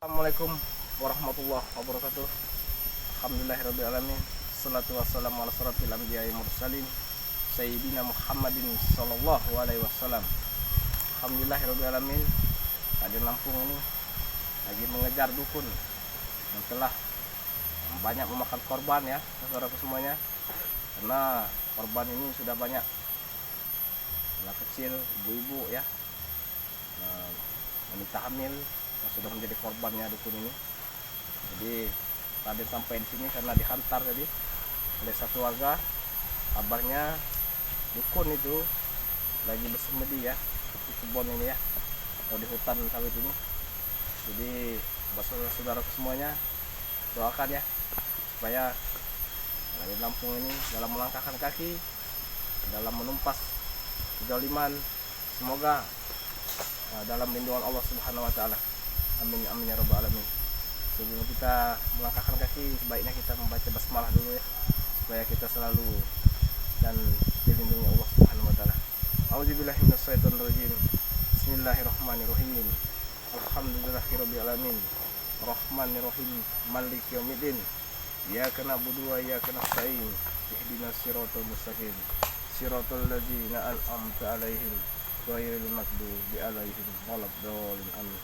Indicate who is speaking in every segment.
Speaker 1: Assalamualaikum warahmatullahi wabarakatuh. Alhamdulillahirrabbilalamin. Assalatu wassalamu ala asrafil anbiya'i mursalin Sayyidina Muhammadin sallallahu alaihi wasallam. Alhamdulillahirrabbilalamin. Tadi Lampung ini lagi mengejar dukun yang telah banyak memakan korban ya, saudaraku semuanya. Karena korban ini sudah banyak, anak kecil, ibu-ibu ya, wanita hamil yang sudah menjadi korbannya dukun ini. Jadi tadi sampai di sini karena dihantar tadi oleh satu warga. Kabarnya dukun itu lagi bersemedi ya di kebun ini ya, atau di hutan sawit ini. Jadi saudara-saudara semuanya doakan ya supaya di Lampung ini dalam melangkahkan kaki, dalam menumpas kezaliman, semoga dalam lindungan Allah Subhanahu wa taala. Amin amin ya rabbal alamin. Sebelum kita melangkahkan kaki, sebaiknya kita membaca basmalah dulu ya, supaya kita selalu dan dilindungi Allah Subhanahu wa taala. A'udzubillahi minasyaitonir rajim. Bismillahirrahmanirrahim. Alhamdulillahirabbil alamin. Rahmanirrahim. Maliki yaumiddin. Iyyaka na'budu wa iyyaka nasta'in. Ihdinas siratal mustaqim. Siratal ladzina an'amta 'alaihim ghairil maghdubi 'alaihim waladdallin. Amin.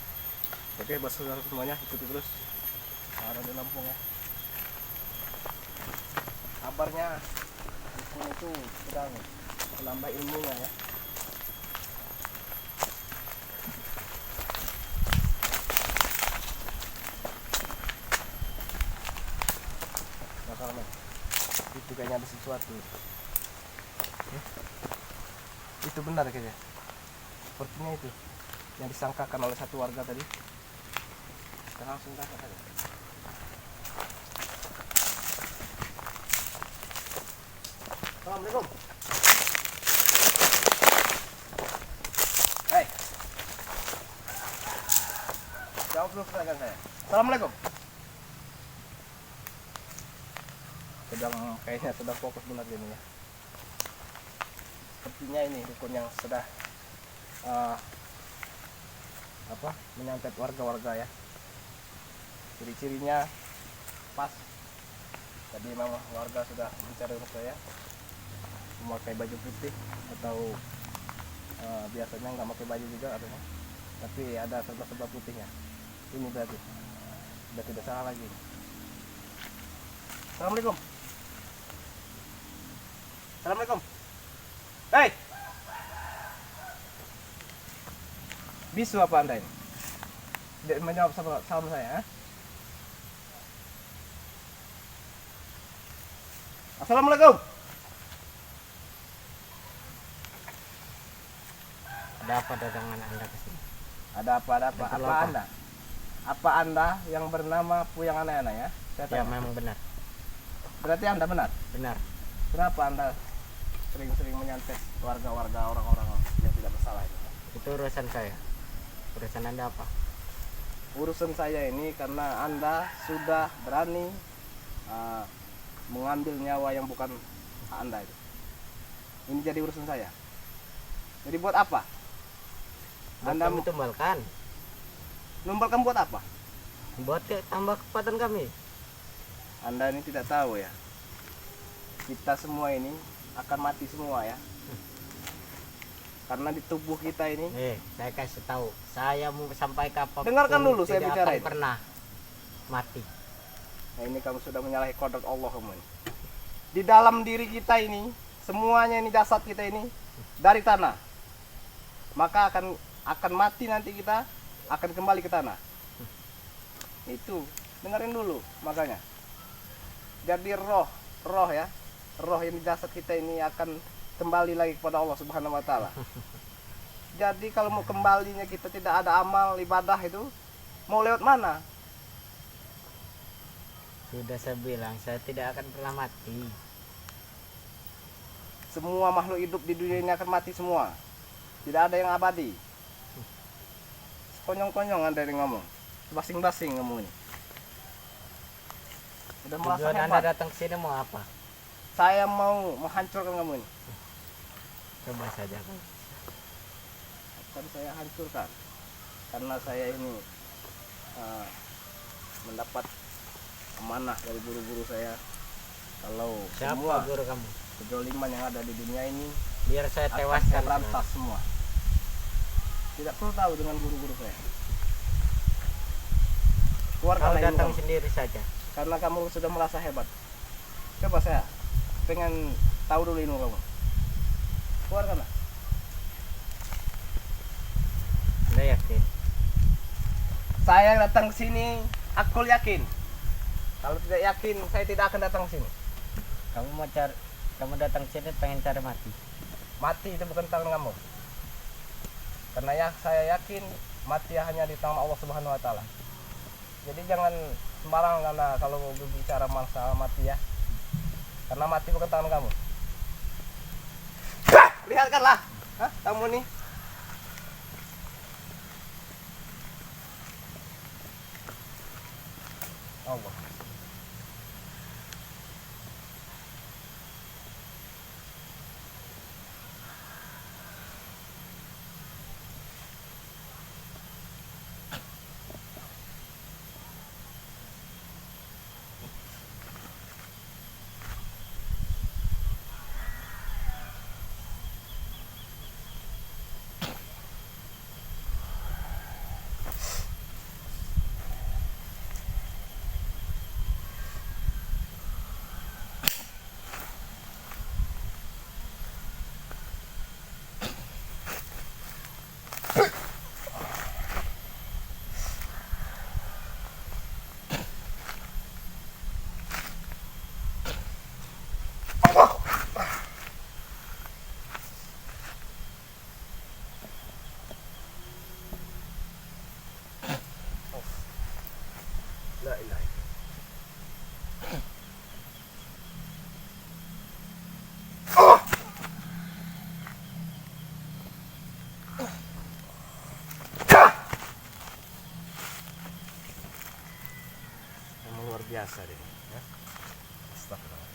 Speaker 1: Oke, buat saudara semuanya ikuti terus ada di Lampung ya. Kabarnya dukun itu sedang menambah ilmunya ya. Nah, itu kayaknya ada sesuatu. Itu benar kayaknya. Sepertinya itu yang disangkakan oleh satu warga tadi. Kita langsung tangkap aja. Assalamualaikum. Hei, jawab dulu pertanyaan saya. Assalamualaikum. Kayaknya sedang fokus benar ini ya. Sepertinya ini dukun yang sudah menyantet warga-warga ya. Ciri-cirinya pas. Tadi memang warga sudah mencari rumah saya, memakai baju putih atau biasanya nggak pakai baju juga adanya, tapi ada serba-serba putihnya. Ini berarti sudah tidak salah lagi. Assalamualaikum. Assalamualaikum. Hei, bisu apa anda ini? Tidak menjawab salam saya. Assalamualaikum.
Speaker 2: Ada apa dagangan Anda ke sini?
Speaker 1: Ada apa? Apa Anda? Apa Anda yang bernama Puyang Anayana ya?
Speaker 2: Ya,
Speaker 1: tanya.
Speaker 2: memang benar.
Speaker 1: Berarti Anda benar?
Speaker 2: Benar.
Speaker 1: Kenapa Anda sering-sering menyantet warga-warga, orang-orang yang tidak bersalah itu?
Speaker 2: Itu urusan saya. Urusan Anda apa?
Speaker 1: Urusan saya ini karena Anda sudah berani mengambil nyawa yang bukan hak Anda itu. Ini jadi urusan saya. Jadi buat apa? Anda
Speaker 2: Kami tumbalkan.
Speaker 1: numbalkan buat apa?
Speaker 2: Buat tambah kekuatan kami.
Speaker 1: Anda ini tidak tahu ya. Kita semua ini akan mati semua ya. Karena di tubuh kita ini.
Speaker 2: Saya kasih tahu. Saya mau sampai kapan?
Speaker 1: Dengarkan dulu saya bicara
Speaker 2: akan
Speaker 1: ini.
Speaker 2: Pernah mati.
Speaker 1: Nah, ini kamu sudah menyalahi kodrat Allah kamu ini. Di dalam diri kita ini, semuanya ini jasad kita ini dari tanah. Maka akan mati nanti kita akan kembali ke tanah. Itu dengerin dulu makanya. Jadi roh ya, roh yang di jasad kita ini akan kembali lagi kepada Allah Subhanahu wa taala. Jadi kalau mau kembalinya kita tidak ada amal ibadah itu, mau lewat mana?
Speaker 2: Sudah saya bilang, saya tidak akan pernah mati.
Speaker 1: Semua makhluk hidup di dunia ini akan mati semua. Tidak ada yang abadi. Konyong-konyong Anda yang ngomong. Basing-basing ngomong ini. Sudah merasa
Speaker 2: Tujuan Anda
Speaker 1: hebat.
Speaker 2: datang ke sini mau apa?
Speaker 1: Saya mau menghancurkan kamu ini.
Speaker 2: Coba saja.
Speaker 1: Akan saya hancurkan. Karena saya ini mendapat amanah dari guru-guru saya kalau
Speaker 2: Siapa
Speaker 1: semua
Speaker 2: guru kamu?
Speaker 1: kejoliman yang ada di dunia ini
Speaker 2: Biar saya
Speaker 1: akan
Speaker 2: tewaskan.
Speaker 1: saya berantas semua. Tidak perlu tahu dengan guru-guru saya. Keluarkan
Speaker 2: Kau
Speaker 1: ilmu
Speaker 2: datang
Speaker 1: kamu.
Speaker 2: sendiri saja.
Speaker 1: Karena kamu sudah merasa hebat. Coba saya pengen tahu dulu ilmu kamu. Keluarkanlah.
Speaker 2: Udah yakin?
Speaker 1: Saya datang ke sini, aku yakin. Kalau tidak yakin, saya tidak akan datang ke sini.
Speaker 2: Kamu datang sini pengen cari mati.
Speaker 1: Mati itu bukan tangan kamu. Karena ya saya yakin mati hanya di tangan Allah Subhanahu wa taala. Jadi jangan sembarangan karena kalau berbicara masalah mati ya. Karena mati bukan tangan kamu. Lihatkanlah, kamu nih. Allah. La ilaha illallah. Luar biasa deh, ya. Astagfirullah.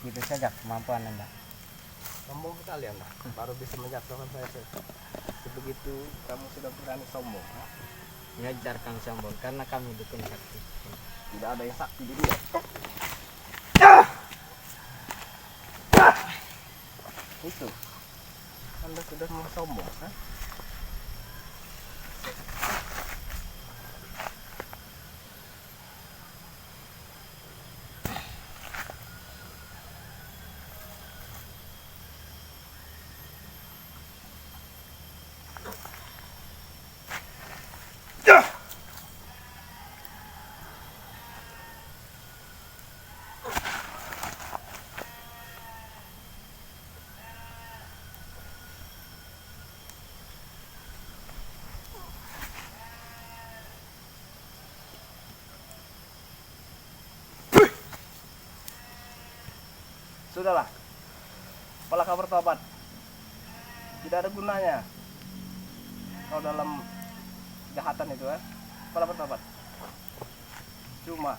Speaker 2: Gitu saja kemampuan Anda.
Speaker 1: Sombong sekali Anda, baru bisa menjatuhkan saya. Sebegitu kamu sudah berani sombong.
Speaker 2: Ngejar kami sombong karena kami dukun sakti.
Speaker 1: Tidak ada yang sakti di dunia. Itu Anda sudah mau sombong, Sudahlah, apalah kau bertobat. Tidak ada gunanya kau dalam kejahatan itu, apalah bertobat. Cuma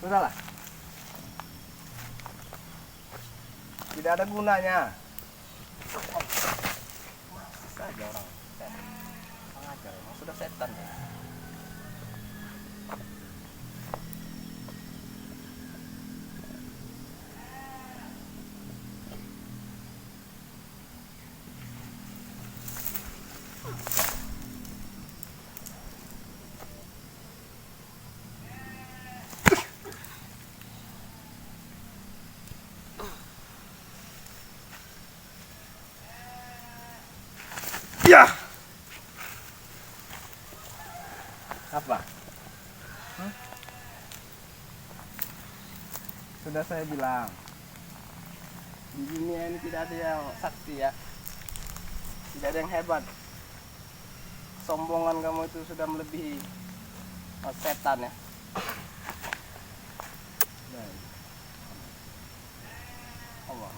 Speaker 1: sudahlah, tidak ada gunanya. Masih saja orang pengajar emang sudah setan ya. Apa? Sudah saya bilang, di dunia ini tidak ada yang sakti ya, tidak ada yang hebat. Sombongan kamu itu sudah melebihi setan ya. Allah.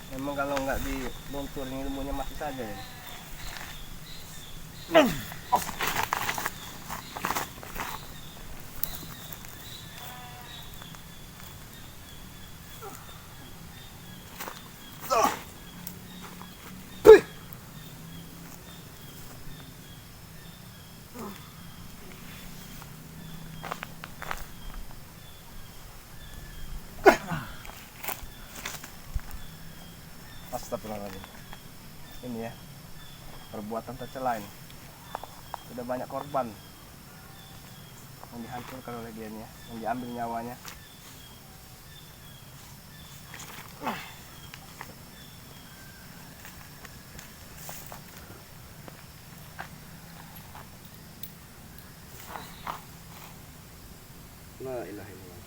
Speaker 1: Memang kalau nggak dilunturin ilmunya mati saja ya. Astagfirullahaladzim. Ini ya, perbuatan tercela ini. Sudah banyak korban yang dihancurkan oleh dia ini ya, yang diambil nyawanya. La ilaha illallah.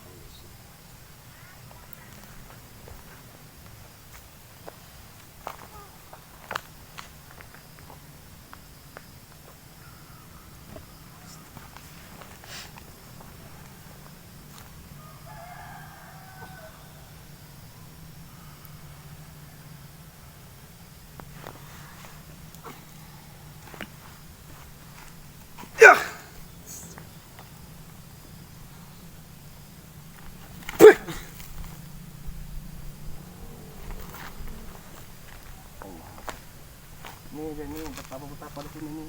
Speaker 1: Ini betapa di sini nih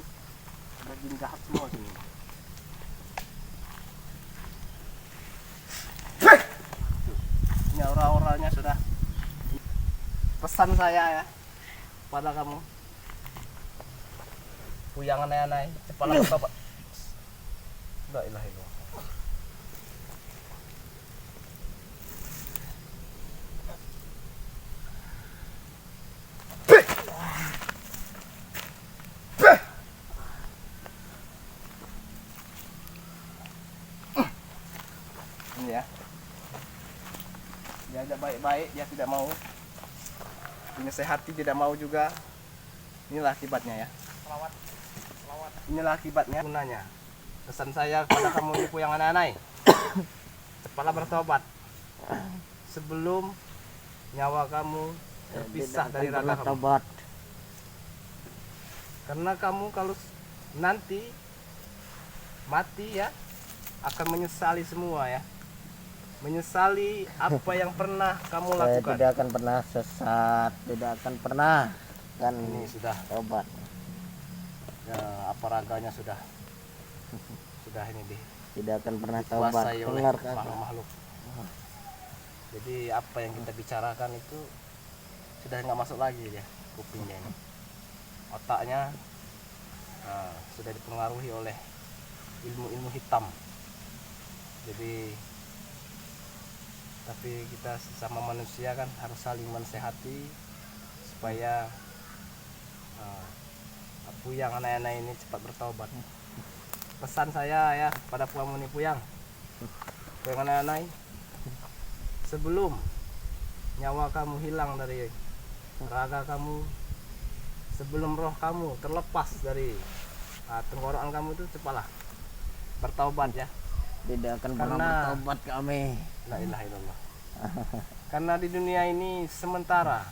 Speaker 1: ada jin jahat semua sini. Ini aura-auranya sudah. Pesan saya ya pada kamu, puyang aneh-aneh, kepala bapak. La ilaha illallah. Ini ya, diajak baik-baik dia tidak mau, dinasehati tidak mau juga. Inilah akibatnya ya. Inilah akibatnya. Gunanya pesan saya kepada kamu ibu yang aneh-aneh, cepatlah bertobat sebelum nyawa kamu terpisah dari raga kamu.
Speaker 2: Tobat.
Speaker 1: Karena kamu kalau nanti mati ya akan menyesali semua ya. Menyesali apa yang pernah kamu
Speaker 2: Saya
Speaker 1: lakukan.
Speaker 2: tidak akan pernah sesat, tidak akan pernah kan
Speaker 1: Ini sudah
Speaker 2: tobat.
Speaker 1: ya, apa raganya sudah ini
Speaker 2: Tidak akan pernah tobat.
Speaker 1: dikuasai oleh
Speaker 2: Dengar kata.
Speaker 1: makhluk. Jadi apa yang kita bicarakan itu sudah nggak masuk lagi ya kupingnya ini. Otaknya sudah dipengaruhi oleh ilmu-ilmu hitam. Jadi tapi kita sesama manusia kan harus saling menasehati supaya Puyang anak-anak ini cepat bertobat. Pesan saya ya pada Puyang Puyang anak-anak, sebelum nyawa kamu hilang dari raga kamu, sebelum roh kamu terlepas dari tenggorokan kamu itu, cepatlah bertaubat ya.
Speaker 2: Tidak akan pernah
Speaker 1: Karena-
Speaker 2: bertobat kami.
Speaker 1: La ilaha illallah. Karena di dunia ini sementara,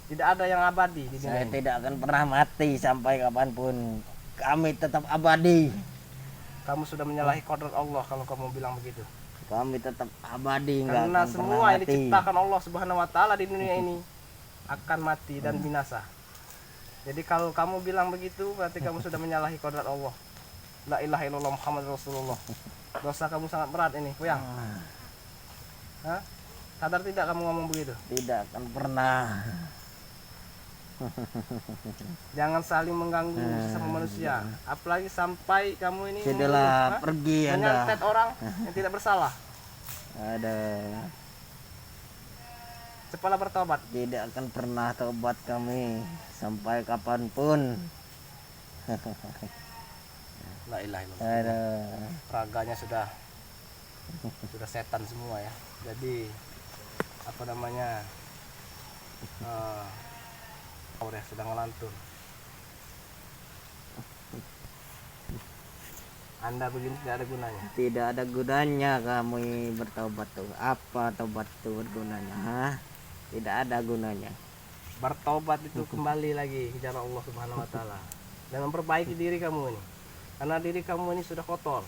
Speaker 1: tidak ada yang abadi di dunia
Speaker 2: Saya
Speaker 1: ini.
Speaker 2: tidak akan pernah mati sampai kapanpun. Kami tetap abadi.
Speaker 1: Kamu sudah menyalahi kodrat Allah kalau kamu bilang begitu.
Speaker 2: Kami tetap abadi, nggak
Speaker 1: Karena
Speaker 2: akan pernah
Speaker 1: semua yang
Speaker 2: mati.
Speaker 1: diciptakan Allah Subhanahu wa taala di dunia ini akan mati dan binasa. Jadi kalau kamu bilang begitu berarti kamu sudah menyalahi kodrat Allah. La ilaha illallah Muhammad Rasulullah. Dosa kamu sangat berat ini, Puyang. Hah? Sadar tidak kamu ngomong begitu?
Speaker 2: Tidak akan pernah.
Speaker 1: Jangan saling mengganggu sesama manusia. Apalagi sampai kamu ini
Speaker 2: Sudahlah, pergi Anda.
Speaker 1: menyantet orang yang tidak bersalah.
Speaker 2: Ada.
Speaker 1: Cepatlah bertobat.
Speaker 2: Tidak akan pernah tobat kami sampai kapanpun.
Speaker 1: La ilaha illallah.
Speaker 2: Ada.
Speaker 1: Raganya sudah setan semua ya. Jadi apa namanya? Udah sedang ngelantur. Anda begini tidak ada gunanya.
Speaker 2: Tidak ada gunanya kami bertobat tuh. Apa tobat tuh bergunanya? Hah? Tidak ada gunanya.
Speaker 1: Bertobat itu kembali lagi ke jalan Allah Subhanahu wa taala dan memperbaiki diri kamu ini. Karena diri kamu ini sudah kotor.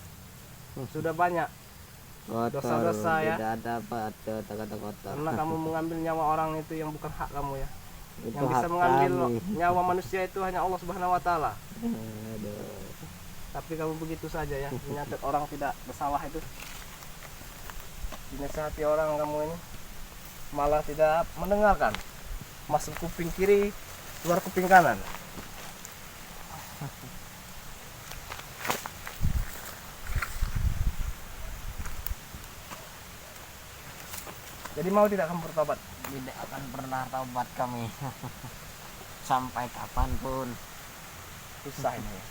Speaker 1: Sudah banyak
Speaker 2: Kotor,
Speaker 1: dosa-dosa ya.
Speaker 2: tidak ada apa kata-kata kotor.
Speaker 1: Karena kamu mengambil nyawa orang itu yang bukan hak kamu ya.
Speaker 2: Itu
Speaker 1: Yang bisa
Speaker 2: hak
Speaker 1: mengambil
Speaker 2: kami.
Speaker 1: nyawa manusia itu hanya Allah Subhanahu wa taala.
Speaker 2: Aduh.
Speaker 1: Tapi kamu begitu saja ya, menyantet orang tidak bersalah itu. Dinasihati orang kamu ini malah tidak mendengarkan. Masuk kuping kiri, keluar kuping kanan. Jadi mau tidak kamu bertobat?
Speaker 2: Tidak akan pernah tobat kami. Sampai kapanpun.
Speaker 1: Susah ini ya.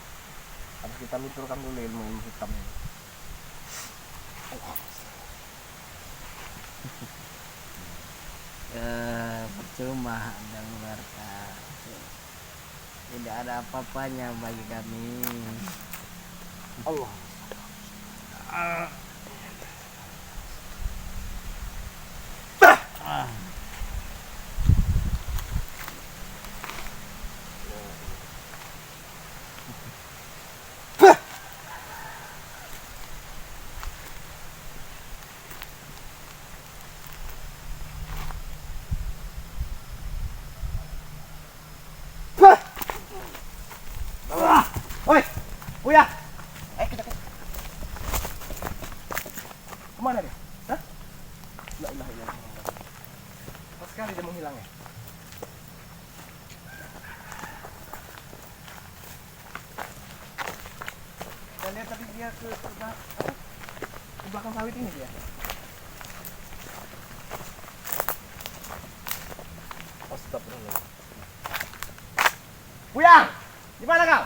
Speaker 1: Harus kita lunturkan dulu ilmu hitam ini.
Speaker 2: Percuma Anda mengeluarkan. Tidak ada apa-apanya bagi kami.
Speaker 1: Allah. Woi, Buya. Kita. Kemana dia? Hah? La ilaha illallah. Pas sekali dia menghilang ya. Kita lihat tadi dia ke belakang sawit ini dia. Astagfirullah. Buya, di mana kau?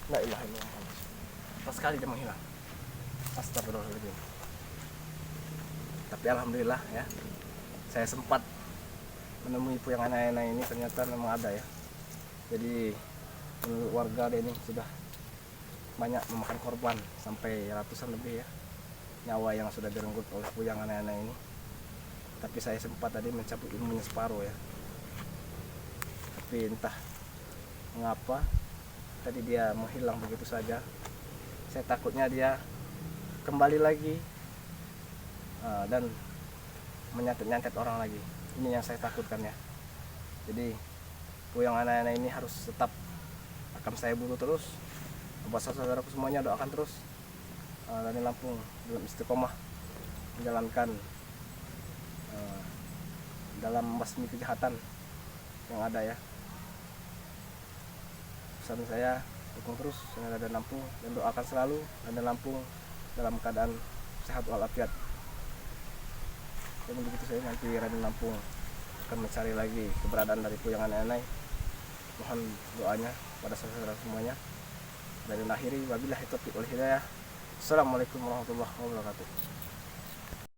Speaker 1: La ilaha illallah. Pas sekali dia menghilang. Astagfirullahaladzim. Tapi alhamdulillah ya, saya sempat menemui Puyang Ana-Ana ini, ternyata memang ada ya. Jadi menurut warga dia ini sudah banyak memakan korban sampai ratusan lebih ya nyawa yang sudah direnggut oleh Puyang Ana-Ana ini. Tapi saya sempat tadi mencabut ilmunya separuh ya. Tapi entah mengapa tadi dia menghilang begitu saja. Saya takutnya dia kembali lagi dan menyantet-nyantet orang lagi. Ini yang saya takutkan ya. Jadi Puyang Ana-Ana ini harus tetap akan saya buru terus. Buat saudaraku semuanya doakan terus dari Lampung dalam istiqomah menjalankan dalam membasmi kejahatan yang ada ya. Pesan saya, dukung terus Raden Lampung dan doakan selalu Raden Lampung dalam keadaan sehat walafiat. Dan begitu saya nanti Raden Lampung akan mencari lagi keberadaan dari Puyang Ana-Ana. Mohon doanya pada saudara semuanya. Dan akhiri wabillahi taufiq wal hidayah. Assalamualaikum warahmatullahi wabarakatuh.